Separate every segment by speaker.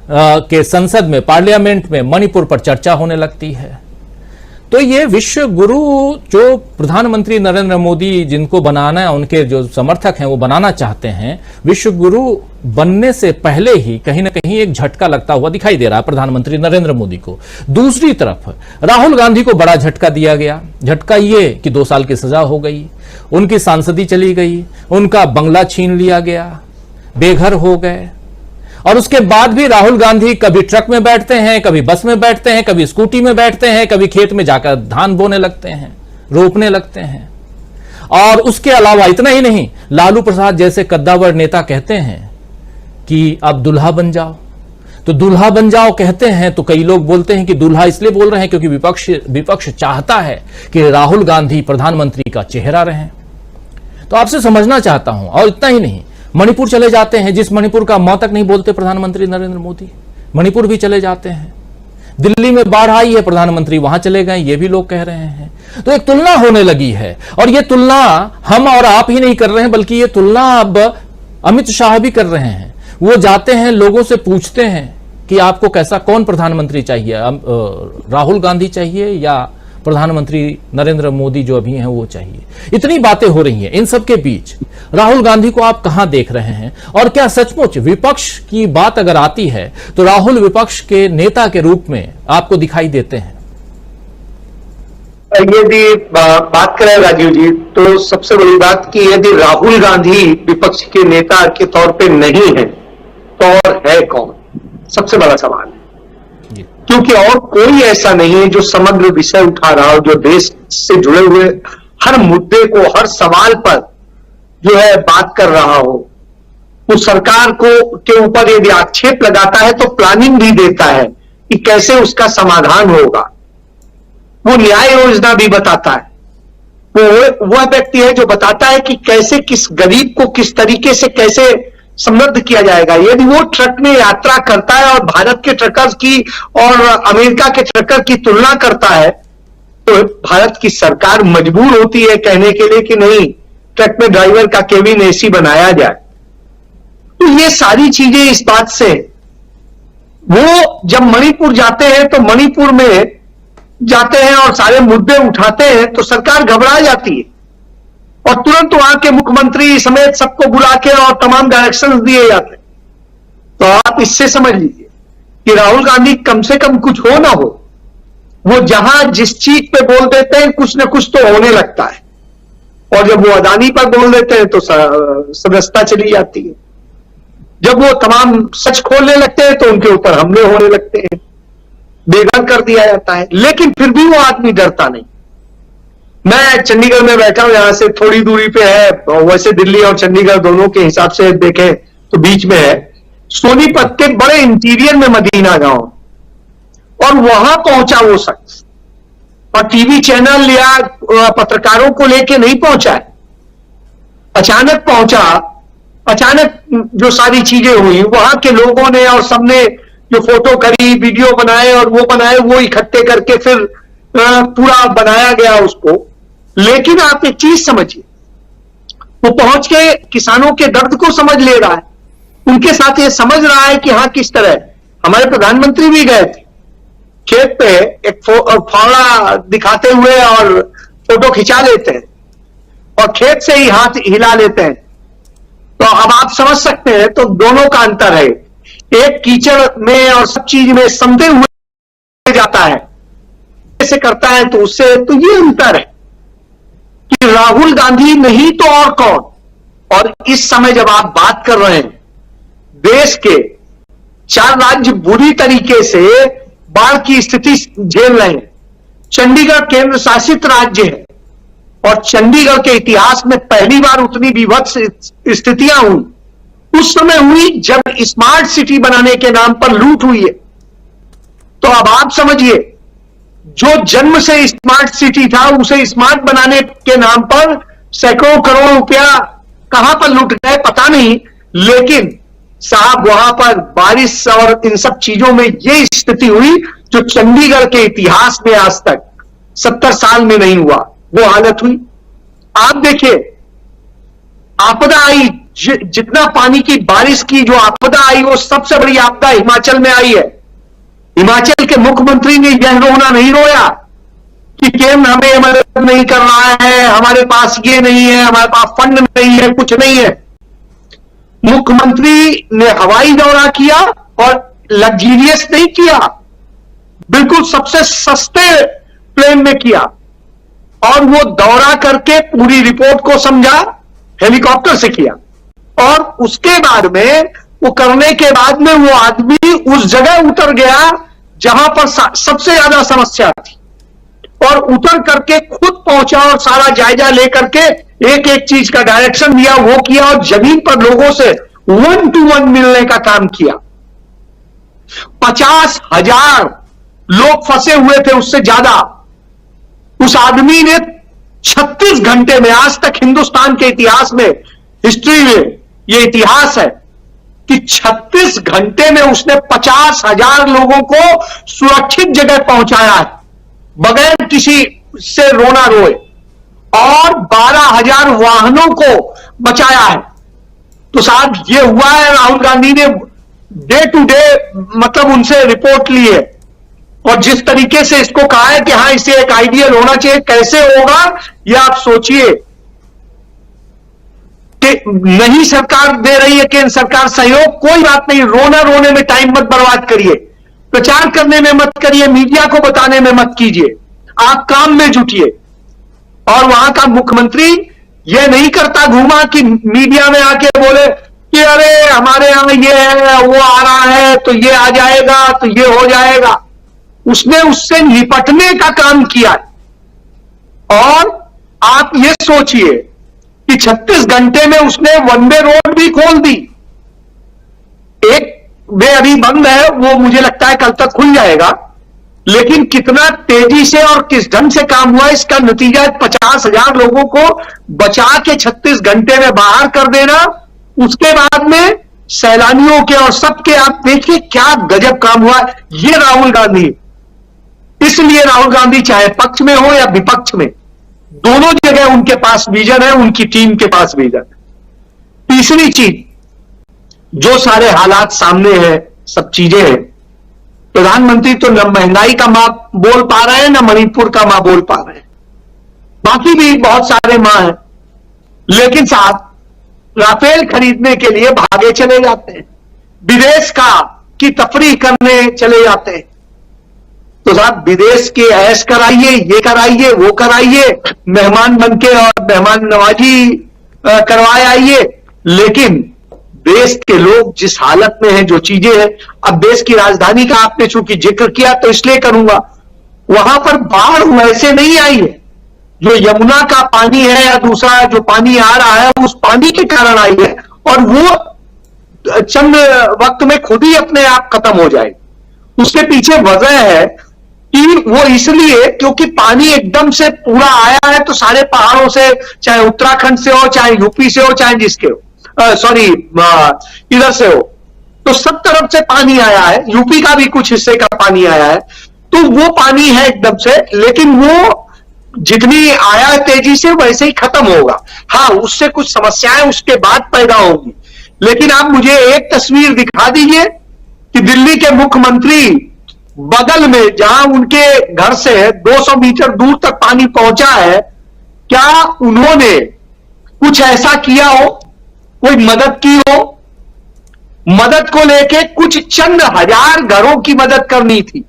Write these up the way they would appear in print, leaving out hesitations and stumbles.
Speaker 1: के संसद में, पार्लियामेंट में मणिपुर पर चर्चा होने लगती है। तो ये विश्व गुरु जो प्रधानमंत्री नरेंद्र मोदी जिनको बनाना है, उनके जो समर्थक हैं वो बनाना चाहते हैं, विश्व गुरु बनने से पहले ही कहीं ना कहीं एक झटका लगता हुआ दिखाई दे रहा है प्रधानमंत्री नरेंद्र मोदी को। दूसरी तरफ राहुल गांधी को बड़ा झटका दिया गया। झटका ये कि 2 साल की सजा हो गई, उनकी सांसदी चली गई, उनका बंगला छीन लिया गया, बेघर हो गए। और उसके बाद भी राहुल गांधी कभी ट्रक में बैठते हैं, कभी बस में बैठते हैं, कभी स्कूटी में बैठते हैं, कभी खेत में जाकर धान बोने लगते हैं, रोपने लगते हैं। और उसके अलावा इतना ही नहीं, लालू प्रसाद जैसे कद्दावर नेता कहते हैं कि अब दुल्हा बन जाओ। तो दुल्हा बन जाओ कहते हैं तो कई लोग बोलते हैं कि दुल्हा इसलिए बोल रहे हैं क्योंकि विपक्ष चाहता है कि राहुल गांधी प्रधानमंत्री का चेहरा रहें। तो आपसे समझना चाहता हूं, और इतना ही नहीं, मणिपुर चले जाते हैं, जिस मणिपुर का मौ तक नहीं बोलते प्रधानमंत्री नरेंद्र मोदी, मणिपुर भी चले जाते हैं। दिल्ली में बाढ़ आई है, प्रधानमंत्री वहां चले गए, ये भी लोग कह रहे हैं। तो एक तुलना होने लगी है, और ये तुलना हम और आप ही नहीं कर रहे हैं, बल्कि ये तुलना अब अमित शाह भी कर रहे हैं। वो जाते हैं, लोगों से पूछते हैं कि आपको कैसा, कौन प्रधानमंत्री चाहिए, राहुल गांधी चाहिए या प्रधानमंत्री नरेंद्र मोदी जो अभी हैं वो चाहिए। इतनी बातें हो रही हैं, इन सब के बीच राहुल गांधी को आप कहां देख रहे हैं? और क्या सचमुच विपक्ष की बात अगर आती है तो राहुल विपक्ष के नेता के रूप में आपको दिखाई देते हैं?
Speaker 2: यदि बात करें राजीव जी, तो सबसे बड़ी बात कि यदि राहुल गांधी विपक्ष के नेता के तौर पे नहीं है तो और है कौन? सबसे बड़ा सवाल है। क्योंकि और कोई ऐसा नहीं है जो समग्र विषय उठा रहा हो, जो देश से जुड़े हुए हर मुद्दे को, हर सवाल पर जो है बात कर रहा हो। वो सरकार को के ऊपर यदि आक्षेप लगाता है तो प्लानिंग भी देता है कि कैसे उसका समाधान होगा। वो न्याय योजना भी बताता है। वो व्यक्ति है जो बताता है कि कैसे किस गरीब को किस तरीके से कैसे समृद्ध किया जाएगा। यदि वो ट्रक में यात्रा करता है और भारत के ट्रकर्स की और अमेरिका के ट्रकर की तुलना करता है तो भारत की सरकार मजबूर होती है कहने के लिए कि नहीं, ट्रक में ड्राइवर का केबिन एसी बनाया जाए। तो ये सारी चीजें इस बात से, वो जब मणिपुर जाते हैं तो मणिपुर में जाते हैं और सारे मुद्दे उठाते हैं तो सरकार घबरा जाती है और तुरंत वहां के मुख्यमंत्री समेत सबको बुला के और तमाम डायरेक्शंस दिए जाते हैं। तो आप इससे समझ लीजिए कि राहुल गांधी कम से कम कुछ हो ना हो, वो जहां जिस चीज पे बोल देते हैं कुछ ना कुछ तो होने लगता है। और जब वो अदानी पर बोल देते हैं तो सदस्यता चली जाती है। जब वो तमाम सच खोलने लगते हैं तो उनके ऊपर हमले होने लगते हैं, बेघर कर दिया जाता है। लेकिन फिर भी वो आदमी डरता नहीं। मैं चंडीगढ़ में बैठा हूं, यहां से थोड़ी दूरी पे है, वैसे दिल्ली और चंडीगढ़ दोनों के हिसाब से देखें तो बीच में है, सोनीपत के बड़े इंटीरियर में मदीना गांव, और वहां पहुंचा वो शख्स और टीवी चैनल या पत्रकारों को लेके नहीं पहुंचा है, अचानक पहुंचा। अचानक जो सारी चीजें हुई वहां के लोगों ने और सबने जो फोटो करी, वीडियो बनाए और वो बनाए, वो इकट्ठे करके फिर पूरा बनाया गया उसको। लेकिन आप एक चीज समझिए, वो पहुंच के किसानों के दर्द को समझ ले रहा है, उनके साथ ये समझ रहा है कि हाँ किस तरह। हमारे प्रधानमंत्री भी गए थे खेत पे, एक फावड़ा दिखाते हुए और फोटो खिंचा लेते हैं और खेत से ही हाथ हिला लेते हैं। तो अब आप समझ सकते हैं, तो दोनों का अंतर है। एक कीचड़ में और सब चीज में समझते हुए जाता है, ऐसे करता है, तो उससे तो ये अंतर है कि राहुल गांधी नहीं तो और कौन। और इस समय जब आप बात कर रहे हैं, देश के 4 राज्य बुरी तरीके से बाढ़ की स्थिति झेल रहे हैं। चंडीगढ़ केंद्र शासित राज्य है और चंडीगढ़ के इतिहास में पहली बार उतनी विभत्स स्थितियां हुई उस समय हुई जब स्मार्ट सिटी बनाने के नाम पर लूट हुई है। तो अब आप समझिए, जो जन्म से स्मार्ट सिटी था उसे स्मार्ट बनाने के नाम पर सैकड़ों करोड़ रुपया कहां पर लूट गए पता नहीं, लेकिन साहब वहां पर बारिश और इन सब चीजों में यह स्थिति हुई जो चंडीगढ़ के इतिहास में आज तक 70 साल में नहीं हुआ, वो हालत हुई। आप देखिए, आपदा आई जितना पानी की बारिश की जो आपदा आई, वो सबसे बड़ी आपदा हिमाचल में आई है। हिमाचल के मुख्यमंत्री ने यह रोना नहीं रोया कि केंद्र हमें मदद नहीं कर रहा है, हमारे पास ये नहीं है, हमारे पास फंड नहीं है, कुछ नहीं है। मुख्यमंत्री ने हवाई दौरा किया और लग्जरियस नहीं किया, बिल्कुल सबसे सस्ते प्लेन में किया, और वो दौरा करके पूरी रिपोर्ट को समझा, हेलीकॉप्टर से किया। और उसके बाद में वो करने के बाद में वो आदमी उस जगह उतर गया जहां पर सबसे ज्यादा समस्या थी, और उतर करके खुद पहुंचा और सारा जायजा लेकर के एक एक चीज का डायरेक्शन दिया, वो किया, और जमीन पर लोगों से 1 to 1 मिलने का काम किया। 50,000 लोग फंसे हुए थे, उससे ज्यादा। उस आदमी ने 36 घंटे में, आज तक हिंदुस्तान के इतिहास में, हिस्ट्री में यह इतिहास है कि 36 घंटे में उसने 50,000 लोगों को सुरक्षित जगह पहुंचाया है, बगैर किसी से रोना रोए, और 12,000 वाहनों को बचाया है। तो साहब ये हुआ है, राहुल गांधी ने डे टू डे मतलब उनसे रिपोर्ट ली है, और जिस तरीके से इसको कहा है कि हां इसे एक आइडियल होना चाहिए, कैसे होगा यह आप सोचिए। कि नहीं सरकार दे रही है, केंद्र सरकार सहयोग, कोई बात नहीं, रोना रोने में टाइम मत बर्बाद करिए, प्रचार करने में मत करिए, मीडिया को बताने में मत कीजिए, आप काम में जुटिए। और वहां का मुख्यमंत्री यह नहीं करता घूमा कि मीडिया में आके बोले कि अरे हमारे यहां ये है, वो आ रहा है, तो ये आ जाएगा, तो ये हो जाएगा। उसने उससे निपटने का काम किया। और आप ये सोचिए कि 36 घंटे में उसने वन वे रोड भी खोल दी। एक वे अभी बंद है, वो मुझे लगता है कल तक खुल जाएगा, लेकिन कितना तेजी से और किस ढंग से काम हुआ, इसका नतीजा 50,000 लोगों को बचा के 36 घंटे में बाहर कर देना। उसके बाद में सैलानियों के और सबके, आप देखिए क्या गजब काम हुआ। ये राहुल गांधी, इसलिए राहुल गांधी चाहे पक्ष में हो या विपक्ष में, दोनों जगह उनके पास विजन है, उनकी टीम के पास विजन है। तीसरी चीज, जो सारे हालात सामने हैं, सब चीजें हैं, प्रधानमंत्री तो न महंगाई का मां बोल पा रहे हैं, न मणिपुर का मां बोल पा रहे हैं, बाकी भी बहुत सारे मां हैं, लेकिन साहब राफेल खरीदने के लिए भागे चले जाते हैं, विदेश की तफरीह करने चले जाते हैं। तो साहब विदेश के ऐश कराइए, ये कराइए, वो कराइए, मेहमान बनके और मेहमान नवाजी करवाए आइए, लेकिन देश के लोग जिस हालत में हैं, जो चीजें हैं, अब देश की राजधानी का आपने चूंकि जिक्र किया तो इसलिए करूंगा, वहां पर बाढ़ वैसे नहीं आई है, जो यमुना का पानी है या दूसरा जो पानी आ रहा है, उस पानी के कारण आई है, और वो चंद वक्त में खुद ही अपने आप खत्म हो जाएगी। उसके पीछे वजह है कि वो इसलिए क्योंकि पानी एकदम से पूरा आया है, तो सारे पहाड़ों से, चाहे उत्तराखंड से हो, चाहे यूपी से हो, चाहे जिसके हो, सॉरी इधर से हो, तो सब तरफ से पानी आया है, यूपी का भी कुछ हिस्से का पानी आया है, तो वो पानी है एकदम से, लेकिन वो जितनी आया है तेजी से वैसे ही खत्म होगा। हाँ, उससे कुछ समस्याएं उसके बाद पैदा होंगी, लेकिन आप मुझे एक तस्वीर दिखा दीजिए कि दिल्ली के मुख्यमंत्री बगल में, जहां उनके घर से 200 मीटर दूर तक पानी पहुंचा है, क्या उन्होंने कुछ ऐसा किया हो, कोई मदद की हो? मदद को लेके कुछ चंद हजार घरों की मदद करनी थी,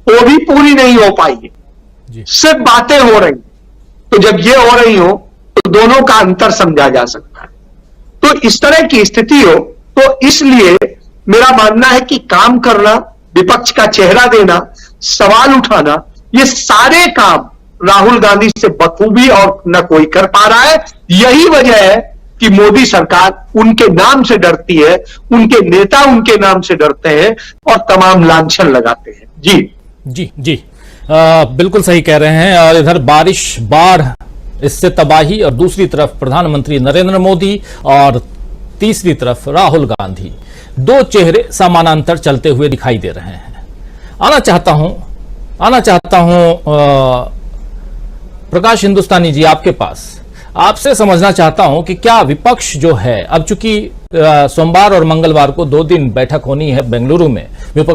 Speaker 2: वो भी पूरी नहीं हो पाई है, सिर्फ बातें हो रही। तो जब ये हो रही हो तो दोनों का अंतर समझा जा सकता है। तो इस तरह की स्थिति हो, तो इसलिए मेरा मानना है कि काम करना, विपक्ष का चेहरा देना, सवाल उठाना, ये सारे काम राहुल गांधी से बखूबी और न कोई कर पा रहा है। यही वजह है कि मोदी सरकार उनके नाम से डरती है, उनके नेता उनके नाम से डरते हैं और तमाम लांछन लगाते हैं। जी
Speaker 1: जी जी, बिल्कुल सही कह रहे हैं। और इधर बारिश, बाढ़, इससे तबाही, और दूसरी तरफ प्रधानमंत्री नरेंद्र मोदी, और तीसरी तरफ राहुल गांधी, दो चेहरे समानांतर चलते हुए दिखाई दे रहे हैं। आना चाहता हूं प्रकाश हिंदुस्तानी जी आपके पास। आपसे समझना चाहता हूं कि क्या विपक्ष जो है, अब चूंकि सोमवार और मंगलवार को 2 दिन बैठक होनी है बेंगलुरु में, विपक्ष